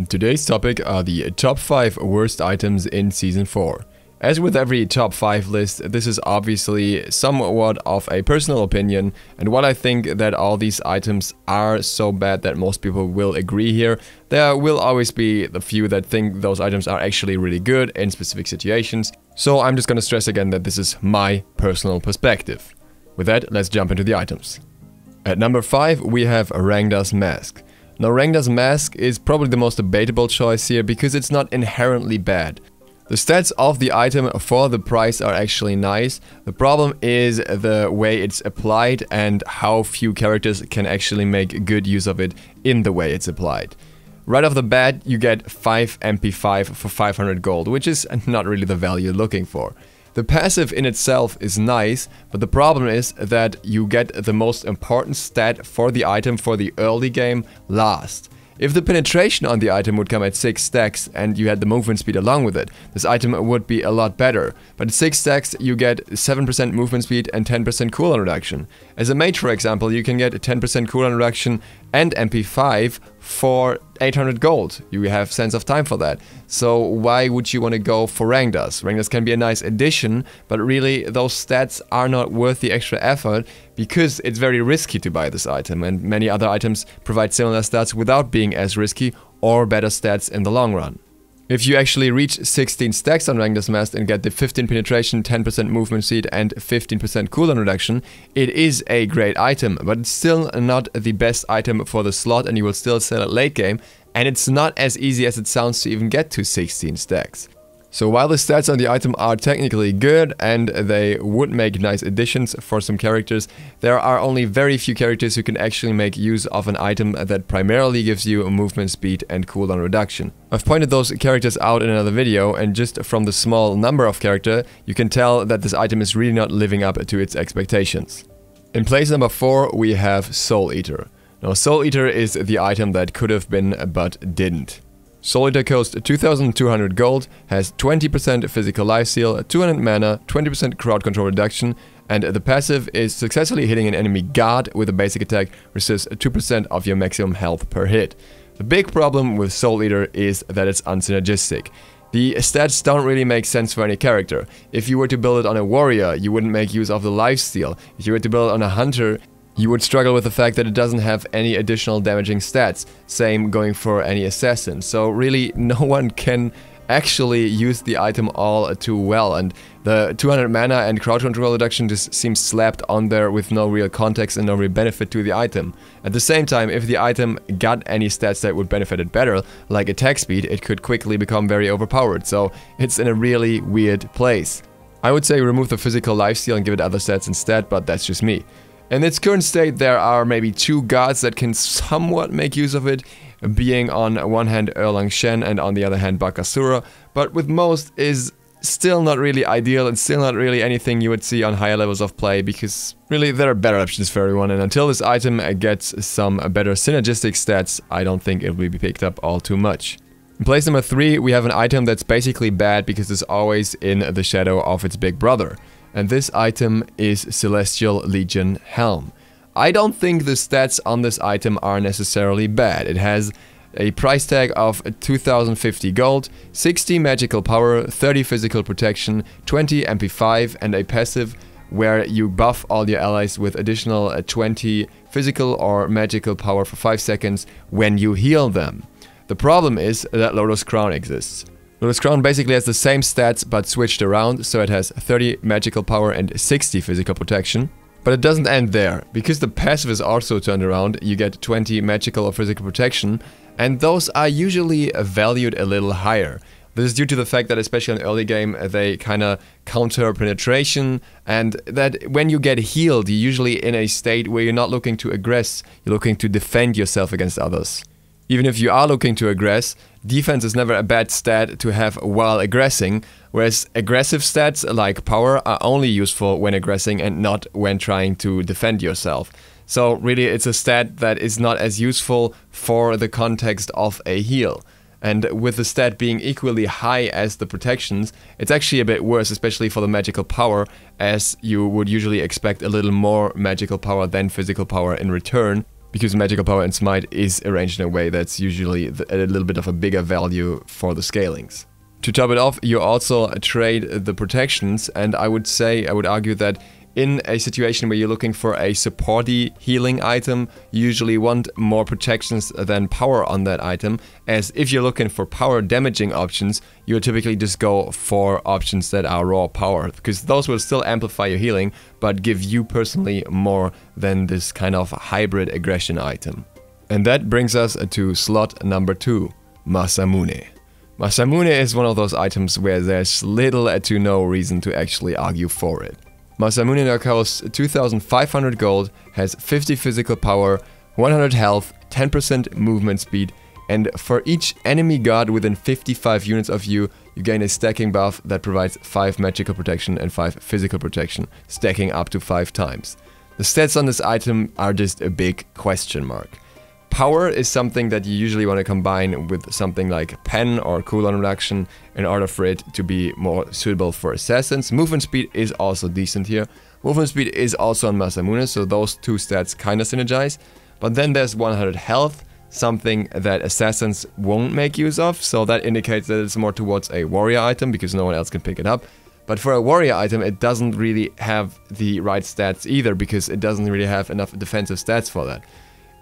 Today's topic are the top 5 worst items in Season 4. As with every top 5 list, this is obviously somewhat of a personal opinion, and while I think that all these items are so bad that most people will agree here, there will always be the few that think those items are actually really good in specific situations, so I'm just gonna stress again that this is my personal perspective. With that, let's jump into the items. At number 5, we have Rangda's Mask. Now, Rangda's Mask is probably the most debatable choice here because it's not inherently bad. The stats of the item for the price are actually nice. The problem is the way it's applied and how few characters can actually make good use of it in the way it's applied. Right off the bat, you get 5 MP5 for 500 gold, which is not really the value you're looking for. The passive in itself is nice, but the problem is that you get the most important stat for the item for the early game last. If the penetration on the item would come at 6 stacks and you had the movement speed along with it, this item would be a lot better. But at 6 stacks you get 7% movement speed and 10% cooldown reduction. As a mage, for example, you can get 10% cooldown reduction and MP5 for 800 gold. You have Sense of Time for that. So why would you want to go for Rangdas? Rangdas can be a nice addition, but really those stats are not worth the extra effort because it's very risky to buy this item, and many other items provide similar stats without being as risky or better stats in the long run. If you actually reach 16 stacks on Rangda's Mask and get the 15 penetration, 10% movement speed and 15% cooldown reduction, it is a great item, but it's still not the best item for the slot and you will still sell it late game, and it's not as easy as it sounds to even get to 16 stacks. So while the stats on the item are technically good and they would make nice additions for some characters, there are only very few characters who can actually make use of an item that primarily gives you movement speed and cooldown reduction. I've pointed those characters out in another video, and just from the small number of characters, you can tell that this item is really not living up to its expectations. In place number 4, we have Soul Eater. Now, Soul Eater is the item that could have been but didn't. Soul Eater costs 2200 gold, has 20% physical life steal, 200 mana, 20% crowd control reduction, and the passive is successfully hitting an enemy guard with a basic attack resists 2% of your maximum health per hit. The big problem with Soul Eater is that it's unsynergistic. The stats don't really make sense for any character. If you were to build it on a warrior, you wouldn't make use of the lifesteal. If you were to build it on a hunter, you would struggle with the fact that it doesn't have any additional damaging stats. Same going for any assassin. So really no one can actually use the item all too well, and the 200 mana and crowd control reduction just seems slapped on there with no real context and no real benefit to the item. At the same time, if the item got any stats that would benefit it better, like attack speed, it could quickly become very overpowered, so it's in a really weird place. I would say remove the physical lifesteal and give it other stats instead, but that's just me. In its current state, there are maybe 2 gods that can somewhat make use of it, being on one hand Erlang Shen and on the other hand Bakasura, but with most is still not really ideal and still not really anything you would see on higher levels of play, because really there are better options for everyone, and until this item gets some better synergistic stats, I don't think it will be picked up all too much. In place number 3, we have an item that's basically bad because it's always in the shadow of its big brother. And this item is Celestial Legion Helm. I don't think the stats on this item are necessarily bad. It has a price tag of 2050 gold, 60 magical power, 30 physical protection, 20 MP5 and a passive where you buff all your allies with additional 20 physical or magical power for 5 seconds when you heal them. The problem is that Lotus Crown exists. Lotus Crown basically has the same stats but switched around, so it has 30 magical power and 60 physical protection. But it doesn't end there. Because the passive is also turned around, you get 20 magical or physical protection, and those are usually valued a little higher. This is due to the fact that especially in early game they kinda counter penetration, and that when you get healed you're usually in a state where you're not looking to aggress, you're looking to defend yourself against others. Even if you are looking to aggress, defense is never a bad stat to have while aggressing, whereas aggressive stats like power are only useful when aggressing and not when trying to defend yourself. So really it's a stat that is not as useful for the context of a heal. And with the stat being equally high as the protections, it's actually a bit worse, especially for the magical power, as you would usually expect a little more magical power than physical power in return. because magical power in Smite is arranged in a way that's usually a little bit of a bigger value for the scalings. To top it off, you also trade the protections, and I would argue that in a situation where you're looking for a supporty healing item, you usually want more protections than power on that item, as if you're looking for power damaging options, you would typically just go for options that are raw power, because those will still amplify your healing, but give you personally more than this kind of hybrid aggression item. And that brings us to slot number 2, Masamune. Masamune is one of those items where there's little to no reason to actually argue for it. Masamune now costs 2,500 gold, has 50 physical power, 100 health, 10% movement speed, and for each enemy god within 55 units of you, you gain a stacking buff that provides 5 magical protection and 5 physical protection, stacking up to 5 times. The stats on this item are just a big question mark. Power is something that you usually want to combine with something like pen or cooldown reduction in order for it to be more suitable for assassins. Movement speed is also decent here. Movement speed is also on Masamune, so those two stats kind of synergize. But then there's 100 health, something that assassins won't make use of, so that indicates that it's more towards a warrior item because no one else can pick it up. But for a warrior item, it doesn't really have the right stats either because it doesn't really have enough defensive stats for that.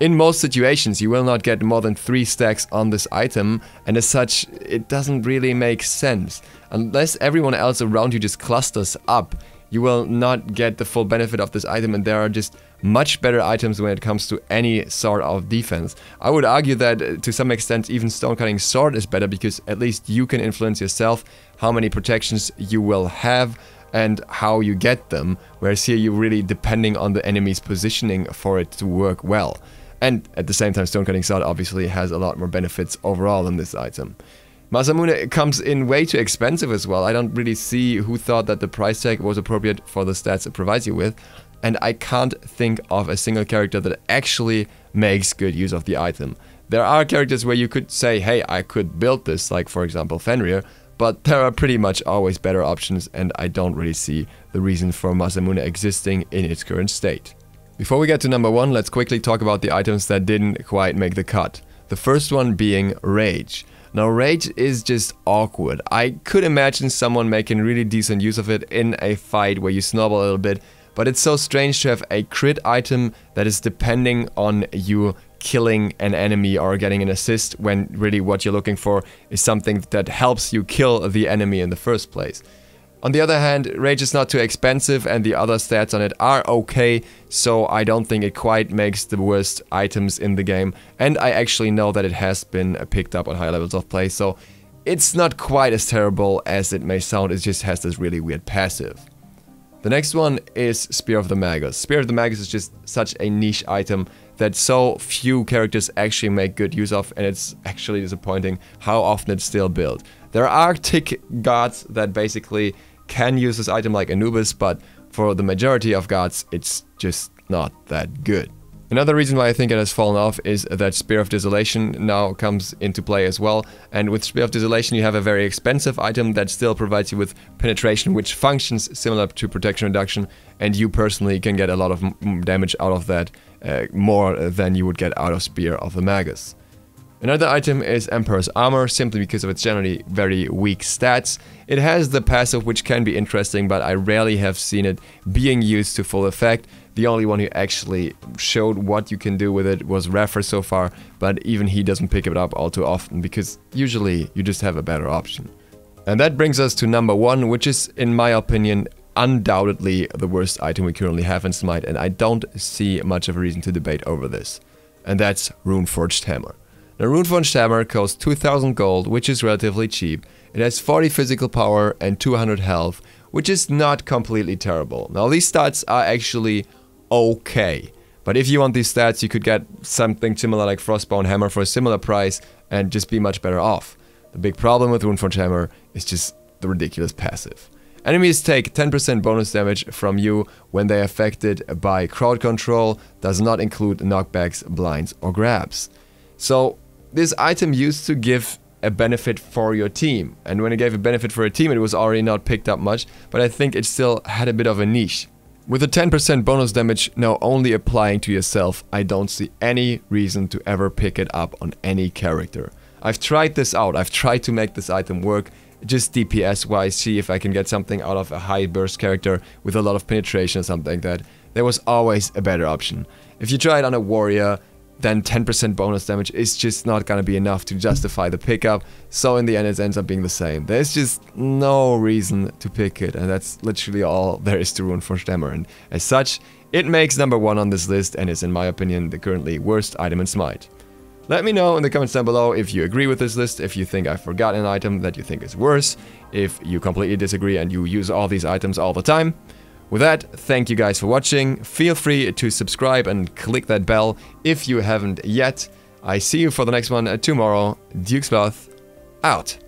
In most situations, you will not get more than 3 stacks on this item, and as such, it doesn't really make sense. Unless everyone else around you just clusters up, you will not get the full benefit of this item, and there are just much better items when it comes to any sort of defense. I would argue that to some extent even Stonecutting Sword is better because at least you can influence yourself how many protections you will have and how you get them, whereas here you're really depending on the enemy's positioning for it to work well. And at the same time, Stonecutting Sword obviously has a lot more benefits overall than this item. Masamune comes in way too expensive as well. I don't really see who thought that the price tag was appropriate for the stats it provides you with. And I can't think of a single character that actually makes good use of the item. There are characters where you could say, hey, I could build this, like for example Fenrir, but there are pretty much always better options, and I don't really see the reason for Masamune existing in its current state. Before we get to number 1, let's quickly talk about the items that didn't quite make the cut. The first one being Rage. Now Rage is just awkward. I could imagine someone making really decent use of it in a fight where you snowball a little bit, but it's so strange to have a crit item that is depending on you killing an enemy or getting an assist when really what you're looking for is something that helps you kill the enemy in the first place. On the other hand, Rage is not too expensive and the other stats on it are okay, so I don't think it quite makes the worst items in the game, and I actually know that it has been picked up on high levels of play, so it's not quite as terrible as it may sound, it just has this really weird passive. The next one is Spear of the Magus. Spear of the Magus is just such a niche item that so few characters actually make good use of, and it's actually disappointing how often it's still built. There are tick gods that basically can use this item like Anubis, but for the majority of gods, it's just not that good. Another reason why I think it has fallen off is that Spear of Desolation now comes into play as well, and with Spear of Desolation you have a very expensive item that still provides you with penetration, which functions similar to protection reduction, and you personally can get a lot of damage out of that, more than you would get out of Spear of the Magus. Another item is Emperor's Armor, simply because of its generally very weak stats. It has the passive, which can be interesting, but I rarely have seen it being used to full effect. The only one who actually showed what you can do with it was Raffer so far, but even he doesn't pick it up all too often, because usually you just have a better option. And that brings us to number 1, which is, in my opinion, undoubtedly the worst item we currently have in Smite, and I don't see much of a reason to debate over this. And that's Runeforged Hammer. The Runeforged Hammer costs 2,000 gold, which is relatively cheap. It has 40 physical power and 200 health, which is not completely terrible. Now these stats are actually okay, but if you want these stats, you could get something similar like Frostbound Hammer for a similar price and just be much better off. The big problem with Runeforged Hammer is just the ridiculous passive. Enemies take 10% bonus damage from you when they are affected by crowd control, does not include knockbacks, blinds or grabs. So this item used to give a benefit for your team, and when it gave a benefit for a team it was already not picked up much, but I think it still had a bit of a niche. With the 10% bonus damage now only applying to yourself, I don't see any reason to ever pick it up on any character. I've tried this out, I've tried to make this item work, just DPS wise, see if I can get something out of a high burst character with a lot of penetration or something like that. There was always a better option. If you try it on a warrior, then 10% bonus damage is just not gonna be enough to justify the pickup, so in the end it ends up being the same. There's just no reason to pick it, and that's literally all there is to Rune for Stemmer, and as such, it makes number 1 on this list and is in my opinion the currently worst item in Smite. Let me know in the comments down below if you agree with this list, if you think I forgot an item that you think is worse, if you completely disagree and you use all these items all the time. With that, thank you guys for watching. Feel free to subscribe and click that bell if you haven't yet. I see you for the next one tomorrow. Duke Sloth, out.